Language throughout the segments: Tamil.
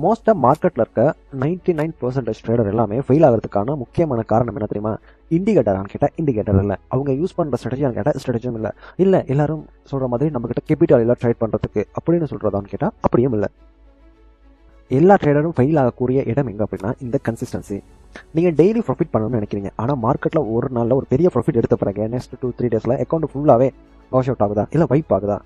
மோஸ்ட்டாக மார்க்கெட்டில் இருக்க 99% ட்ரேடர் எல்லாமே ஃபெயில் ஆகிறதுக்கான முக்கியமான காரணம் என்ன தெரியுமா? இண்டிகேட்டரான்னு கேட்டால் இண்டிகேட்டர் இல்லை, அவங்க யூஸ் பண்ணுற ஸ்ட்ராட்டஜியான்னு கேட்டால் ஸ்ட்ராட்டஜியும் இல்லை எல்லாரும் சொல்கிற மாதிரி நம்மக்கிட்ட கேபிட்டல் எல்லாம் ட்ரேட் பண்ணுறதுக்கு அப்படின்னு சொல்கிறதான்னு கேட்டால் அப்படியும் இல்லை. எல்லா ட்ரேடரும் ஃபெயில் ஆகக்கூடிய இடம் எங்கே அப்படின்னா இந்த கன்சிஸ்டன்சி. நீங்கள் டெய்லி ப்ராஃபிட் பண்ணணும்னு நினைக்கிறீங்க, ஆனால் மார்க்கெட்டில் ஒரு நாளில் ஒரு பெரிய ப்ராஃபிட் எடுத்த பிறகு நெக்ஸ்ட் 2-3 டேஸில் அக்கௌண்ட் ஃபுல்லாகவே வாஷ் அவுட் ஆகுதா இல்லை வைப் ஆகுதா?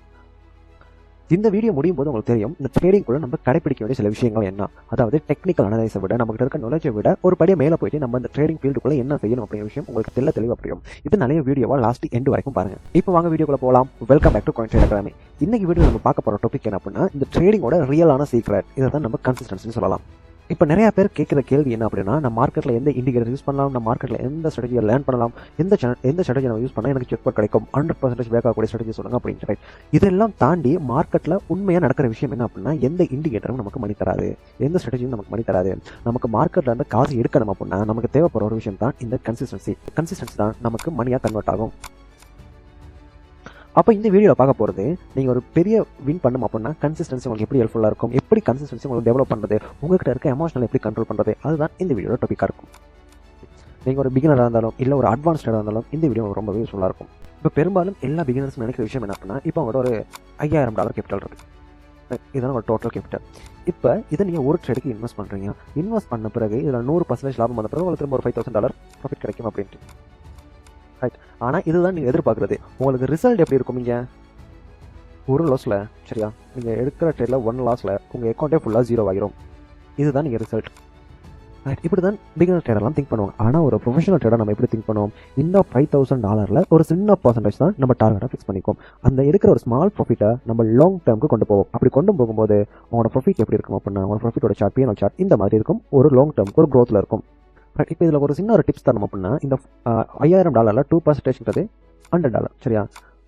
இந்த வீடியோ முடியும் போது உங்களுக்கு தெரியும் இந்த ட்ரேடிங் கூட நம்ம கடைப்பிடிக்க வேண்டிய சில விஷயங்கள் என்ன. அதாவது டெக்னிக்கல் அனலைஸை விட நம்மகிட்ட இருக்க நாலேஜை விட ஒரு படியே மேலே போயிட்டு நம்ம இந்த ட்ரேடிங் ஃபீல்டுக்குள்ள என்ன செய்யணும் அப்படிங்கிற விஷயம் உங்களுக்கு தெளிவாக புரியும். இது நிறைய வீடியோவா லாஸ்ட் எண்ட் வரைக்கும் பாருங்க. இப்போ வாங்க வீடியோக்குள்ள போகலாம். Welcome back to coin trader academy. இன்னைக்கு வீடியோ நம்ம பார்க்க போகிற டாபிக் என்ன அப்படின்னா இந்த ட்ரேடிங்கோட ரியலான சீக்ரெட். இதை தான் நம்ம கன்சிஸ்டன்சின்னு சொல்லலாம். இப்போ நிறைய பேர் கேட்குற கேள்வி என்ன அப்படின்னா, நம்ம மார்க்கெட்டில் எந்த இண்டிகேட்டர் யூஸ் பண்ணலாம், நம்ம மார்க்கெட்டில் எந்த ஸ்ட்ராட்டஜியை லேர்ன் பண்ணலாம், எந்த ஸ்ட்ராட்டஜி நம்ம யூஸ் பண்ணால் எனக்கு செக் அவுட் கிடைக்கும், 100% பேக் ஆகக்கூடிய ஸ்ட்ராட்டஜி சொல்லுங்க அப்படின்ட்டு. இதெல்லாம் தாண்டி மார்க்கெட்டில் உண்மையாக நடக்கிற விஷயம் என்ன அப்படின்னா, எந்த இண்டிகேட்டரும் நமக்கு மணி தராது, எந்த ஸ்ட்ராட்டஜியும் நமக்கு மணி தராது. நமக்கு மார்க்கெட்டில் இருந்து காசு எடுக்கணும் அப்படின்னா நமக்கு தேவைப்படுற ஒரு விஷயம் தான் இந்த கன்சிஸ்டன்சி தான் நமக்கு மணியாக கன்வெர்ட் ஆகும். அப்போ இந்த வீடியோவில் பார்க்க போகிறது, நீங்கள் ஒரு பெரிய வின் பண்ணணும் அப்படின்னா கன்சிஸ்டன்சி உங்களுக்கு எப்படி ஹெல்ப்ஃபுல்லாக இருக்கும், எப்படி கன்சிஸ்டன்சி உங்களுக்கு டெவலப் பண்ணுறது, உங்கள்கிட்ட இருக்க எமோஷனல் எப்படி கண்ட்ரோல் பண்ணுறது, அதுதான் இந்த வீடியோட டாப்பிக்காக இருக்கும். நீங்கள் ஒரு பிகினராக இருந்தாலும் இல்லை ஒரு அட்வான்ஸ்டாக இருந்தாலும் இந்த வீடியோ ரொம்ப யூஸ்ஃபுல்லாக இருக்கும். இப்போ பெரும்பாலும் எல்லா பிகினர்ஸும் நினைக்கிற விஷயம் என்ன அப்படின்னா, இப்போ அவங்களோட ஒரு $5000 கேபிட்டல் இருக்குது, இதுதான் ஒரு டோட்டல் கேபிட்டல். இப்போ இதை நீங்கள் ஒரு ட்ரேடுக்கு இன்வெஸ்ட் பண்ணுறீங்க, இன்வெஸ்ட் பண்ண பிறகு இதில் 100% லாபம் வந்த பிறகு உங்களுக்கு திரும்ப ஒரு $5000 ப்ராஃபிட் கிடைக்கும் அப்படின்ட்டு. ரைட். ஆனால் இதுதான் நீங்கள் எதிர்பார்க்குறது. உங்களுக்கு ரிசல்ட் எப்படி இருக்கும்? நீங்கள் ஒரு லாஸில், சரியா, நீங்கள் எடுக்கிற ட்ரேடில் 1 லாஸில் உங்கள் அக்கௌண்ட்டே ஃபுல்லாக 0 ஆகிரும். இதுதான் நீங்கள் ரிசல்ட். ரைட். இப்படி தான் பிகினர் ட்ரேடர்லாம் திங்க் பண்ணுவாங்க. ஆனால் ஒரு ப்ரொஃபஷனல் ட்ரேடர் நம்ம எப்படி திங்க் பண்ணுவோம்? இந்த $5000 ஒரு சின்ன பர்சன்டேஜ் தான் நம்ம டார்கெட்டாக ஃபிக்ஸ் பண்ணிக்கும். அந்த இருக்கிற ஒரு ஸ்மால் ப்ராஃபிட்டை நம்ம லாங் டேர்முக்கு கொண்டு போவோம். அப்படி கொண்டு போகும்போது உங்களோட ப்ராஃபிட் எப்படி இருக்கும் அப்படின்னா, உங்களோட ப்ராஃபிட்டோட சார்ட், பிஎன்எல் சார்ட் இந்த மாதிரி இருக்கும். ஒரு லாங் டேர்முக்கு ஒரு க்ரோத்தில் இருக்கும். இப்போ இதில் ஒரு சின்ன ஒரு டிப்ஸ் தரணும் அப்படின்னா, இந்த $5000 2%ன்றது $100, சரியா?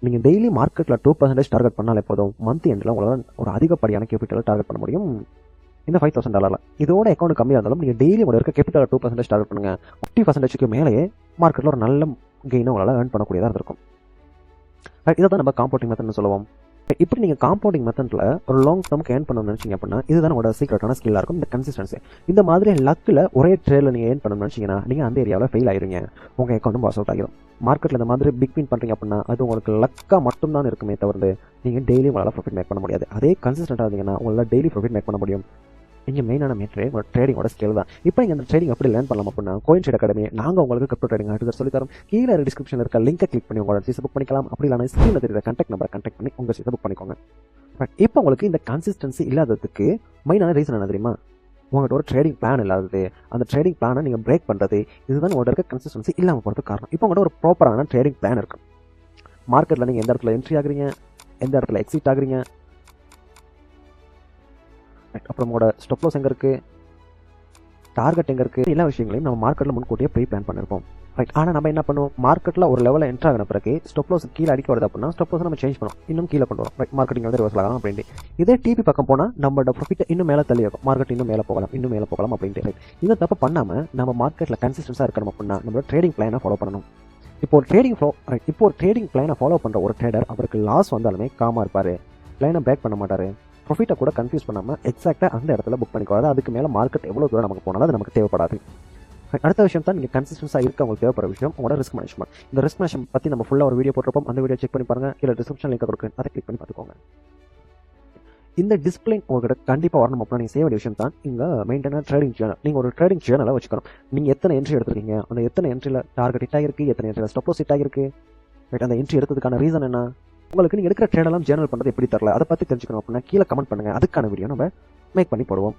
நீங்கள் டெய்லி மார்க்கெட்டில் 2% டார்கெட் பண்ணாலே போதும். மந்த் எண்டில் உங்களால் ஒரு அதிகப்படியான கேபிட்டலை டார்கெட் பண்ண முடியும் இந்த $5000. இதோட அக்கௌண்ட் கம்மியாக இருந்தாலும் நீங்கள் டெய்லி உங்களோட இருக்க கேபிட்டல் 2% டார்கெட் பண்ணுங்கள். 50%க்கு மேலேயே மார்க்கெட்டில் ஒரு நல்ல கெயினை உங்களால் ஏர்ன் பண்ணக்கூடியதாக இருக்கும். இதை தான் நம்ம காம்பவுண்டிங் மெத்தட்னு சொல்லுவோம். இப்படி நீங்கள் காம்பவுண்டிங் மெத்தடில் ஒரு லாங் டேர்முக்கு ஏர்ன் பண்ணணும்னு நினச்சிங்க அப்படின்னா இதுதான் உங்களோட சீக்ரெட்டான ஸ்கில்லாக இருக்கும் இந்த கன்சிஸ்டன்சி. இந்த மாதிரி லக்கில் ஒரே ட்ரேடில் நீங்கள் ஏர்ன் பண்ணணும்னு நினச்சிங்கன்னா நீங்கள் அந்த ஏரியாவில் ஃபெயில் ஆயிருங்க, உங்கள் அக்கௌண்ட்டும் பாஸ் அவுட் ஆகிடும். மார்க்கெட்டில் இந்த மாதிரி பிக் வின் பண்ணுறீங்க அப்படின்னா அது உங்களுக்கு லக்காக மட்டும்தான் இருக்குமே தவிர்த்து நீங்கள் டெய்லி உங்களால் ப்ராஃபிட் மேக் பண்ண முடியாது. அதே கன்சிஸ்டன்ட்டாக இருந்தீங்கன்னா உங்களால் டெய்லி ப்ராஃபிட் மேக் பண்ண முடியும். இங்கே மெயினான மேட்ரே உங்களோட ட்ரேடிங்கோட ஸ்கில் தான். இப்போ நீங்கள் அந்த ட்ரேடிங் எப்படி லேர்ன் பண்ணலாம் அப்படின்னா, காயின் ட்ரேடர் அகாடமி நாங்கள் உங்களுக்கு கிரிப்டோ ட்ரேடிங் ஆர்டிகல் சொல்லித்தரோம். கீழே டிஸ்கிரிப்ஷனில் இருக்க லிங்கை கிளிக் பண்ணி உங்களோட ஃபீஸை புக் பண்ணிக்கலாம். அப்படி இல்லைனா ஸ்க்ரீனில் தெரியுற கான்டாக்ட் நம்பரை கான்டாக்ட் பண்ணி உங்கள் ஃபீஸை புக் பண்ணிக்கோங்க. பட் இப்போ உங்களுக்கு இந்த கன்சிஸ்டன்சி இல்லாததுக்கு மெயினான ரீசன் என்ன தெரியுமா? உங்கள்கிட்ட ஒரு ட்ரேடிங் பிளான் இல்லாதது. அந்த ட்ரேடிங் பிளானை நீங்கள் பிரேக் பண்ணுறது, இதுதான் உங்கள்கிட்ட இருக்க கன்சிஸ்டன்சி இல்லாமல் போகிறதுக்கு காரணம். இப்போ உங்கள்கிட்ட ஒரு ப்ராப்பரான ட்ரேடிங் பிளான் இருக்கும். மார்க்கெட்டில் நீங்கள் எந்த இடத்துல என்ட்ரி ஆகுறீங்க, எந்த இடத்துல எக்ஸிட் ஆகுறீங்க, அப்புறம் உங்களோட ஸ்டாப் லாஸ் எங்கே இருக்குது, டார்கெட் எங்கே இருக்குது, எல்லா விஷயங்களையும் நம்ம மார்க்கெட்டில் முன்கூட்டியே ப்ரீ பிளான் பண்ணியிருப்போம். ரைட். ஆனால் நம்ம என்ன பண்ணுவோம், மார்க்கெட்டில் ஒரு லெவலில் என்ட்ரு ஆகின பிறகு ஸ்டாப் லாஸ் கீழே அடிக்க வருது அப்படின்னா ஸ்டாப் லாஸ் நம்ம சேஞ்ச் பண்ணோம், இன்னும் கீழே கொண்டு வரும். ரைட். மார்க்கெட்டிங் வந்து ரிவர்ஸ் ஆகலாம் அப்படின்ட்டு. இதே டிபி பக்கம் போனால் நம்மளோட ப்ராஃபிட்டை இன்னும் மேலே தள்ளி இருக்கும், மார்க்கெட் இன்னும் மேலே போகலாம் அப்படின்ட்டு. ரைட். இந்த தப்பு பண்ணாமல் நம்ம மார்க்கெட்டில் கன்சிஸ்டன்ஸாக இருக்கணும் அப்படின்னா நம்மளோட ட்ரேடிங் பிளானை ஃபாலோ பண்ணணும். இப்போ ஒரு ட்ரேடிங் பிளானை ஃபாலோ பண்ணுற ஒரு ட்ரேடர் அவருக்கு லாஸ் வந்தாலுமே காமாக இருப்பார், பிளானை பேக் பண்ண மாட்டார், ப்ராஃபிட்டை கூட கன்ஃபியூஸ் பண்ணாமல் எக்ஸாக்டாக அந்த இடத்துல புக் பண்ணிக்குவாரு. அதுக்கு மேலே மார்க்கெட் எவ்வளோ தூரம் நமக்கு போனாலும் அது நமக்கு தேவைப்படாது. அடுத்த விஷயம் தான் நீங்கள் கன்சிஸ்டன்ஸாக இருக்க உங்களுக்கு தேவைப்படுற விஷயம் உங்களோட ரிஸ்க் மேனேஜ்மெண்ட். இந்த ரிஸ்க் மேனேஜ்மெண்ட் பற்றி நம்ம ஃபுல்லாக ஒரு வீடியோ போட்டிருப்போம், அந்த வீடியோ செக் பண்ணி பாருங்கள். இல்லை டிஸ்கிரிப்ஷன் லிங்க் கொடுக்குறேன், அதை கிளிக் பண்ணி பார்த்துக்கோங்க. இந்த டிஸ்பிளின் உங்கள்கிட்ட கண்டிப்பாக வரணும் அப்படின்னா நீங்கள் செய்ய வேண்டிய விஷயம் தான் இங்கே மெயின்டைனாக ட்ரேடிங் சேனல். நீங்கள் ஒரு ட்ரேடிங் சேனலை வச்சுக்கணும். நீங்கள் எத்தனை என்ட்ரி எடுத்துருக்கீங்க, அந்த எத்தனை என்ட்ரியில் டார்கெட் ஹிட் ஆகிருக்கு, எத்தனை என்ட்ரியில் ஸ்டாப் லாஸ் ஹிட் ஆகிருக்கு, ரைட், அந்த என்ட்ரி எடுத்ததுக்கான ரீசன் என்ன, உங்களுக்கு நீங்கள் எடுக்கிற ட்ரேடெல்லாம் ஜேர்னல் பண்ணுறது எப்படி தரல, அதை பற்றி தெரிஞ்சுக்கணும் அப்படின்னா கீழே கமெண்ட் பண்ணுங்கள். அதுக்கான வீடியோ நம்ம மேக் பண்ணி போடுவோம்.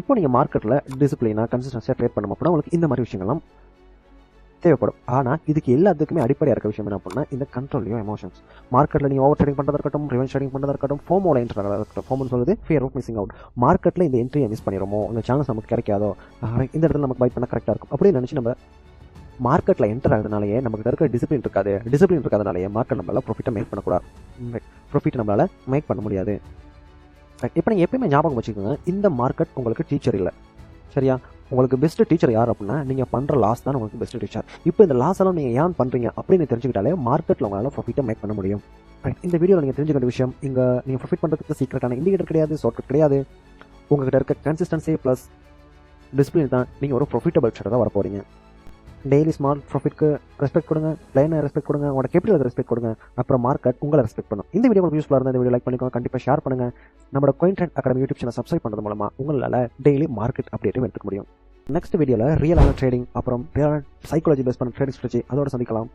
இப்போ நீங்கள் மார்க்கெட்டில் டிசிப்ளினாக கன்சிஸ்டன்சியாக ட்ரேட் பண்ணணும் அப்படின்னா உங்களுக்கு இந்த மாதிரி விஷயங்கள்லாம் தேவைப்படும். ஆனால் இதுக்கு எல்லாத்துக்குமே அடிப்படையாக இருக்க விஷயம் என்ன அப்படின்னா இந்த கண்ட்ரோல் எமோஷன்ஸ். மார்க்கெட்டில் நீங்கள் ஓவர் ட்ரேடிங் பண்ணுறதா இருக்கட்டும், ரிவென்ஸ் ட்ரேடிங் பண்ணுறதா இருக்கட்டும், ஃபோமோல என்ட்ரி ஆகிறதா இருக்கட்டும். ஃபோமோன்னு சொல்லுது ஃபியர் ஆஃப் மிஸ்ஸிங் அவுட். மார்க்கெட்டில் இந்த என்ட்ரியை மிஸ் பண்ணிடுமோ, இந்த சான்ஸ் நமக்கு கிடைக்காதோ, இந்த இடத்துல நமக்கு பை பண்ண கரெக்டாக இருக்கும் அப்படின்னு நினச்சி நம்ம மார்க்கெட்டில் என்டர் ஆகிறதுனாலேயே நமக்கு இருக்க டிசிப்ளின் இருக்காதனாலேயே மார்க்கெட் நம்மளால் ப்ராஃபிட்டை மேக் பண்ணக்கூடாது, ப்ராஃபிட் நம்மளால் மேக் பண்ண முடியாது. இப்போ நீங்கள் எப்பயுமே ஞாபகம் வச்சுக்கோங்க, இந்த மார்க்கெட் உங்களுக்கு டீச்சர் இல்லை, சரியா? உங்களுக்கு பெஸ்ட் டீச்சர் யார் அப்படின்னா நீங்கள் பண்ணுற லாஸ் தான் உங்களுக்கு பெஸ்ட் டீச்சர். இப்போ இந்த லாஸ் எல்லாம் நீங்கள் ஏன் பண்ணுறீங்க அப்படின்னு தெரிஞ்சுக்கிட்டாலே மார்க்கெட்டில் உங்களால் ப்ராஃபிட்டை மேக் பண்ண முடியும். இந்த வீடியோவில் நீங்கள் தெரிஞ்சுக்க வேண்டிய விஷயம், இங்கே நீங்கள் ப்ராஃபிட் பண்ணுறதுக்கு சீக்கிரட்டான இண்டிகேட்டர் கிடையாது, ஷார்ட்கட் கிடையாது. உங்கள்கிட்ட இருக்க கன்சிஸ்டன்சி ப்ளஸ் டிசிப்ளின் தான் நீங்கள் ஒரு ப்ராஃபிட்டபிள் ட்ரேடராக வர போகிறீங்க. டெய்லி ஸ்மால் ப்ராஃபிட்க்கு ரெஸ்பெக்ட் கொடுங்க, பிளைனை ரெஸ்பெக்ட் கொடுங்க, உங்களோட கேபிட்டலுக்கு ரெஸ்பெக்ட் கொடுங்க. அப்புறம் மார்க்கெட் உங்களை ரெஸ்பெக்ட் பண்ணும். இந்த வீடியோ உங்களுக்கு யூஸ்ஃபுல்லாக இருந்தால் இந்த வீடியோ லைக் பண்ணிக்கோங்க, கண்டிப்பாக ஷேர் பண்ணுங்கள். நம்மளோட CoinTrend Academy YouTube channel subscribe பண்ணுறது மூலமாக உங்களால் டெய்லி மார்க்கெட் அப்டேட்டும் எடுத்துக்க முடியும். நெக்ஸ்ட் வீடியோவில் ரியலான ட்ரேடிங் அப்புறம் சைக்காலஜி பேஸ் பண்ண ட்ரேடிங் ஸ்ட்ராட்டஜி அதோட சந்திக்கலாம்.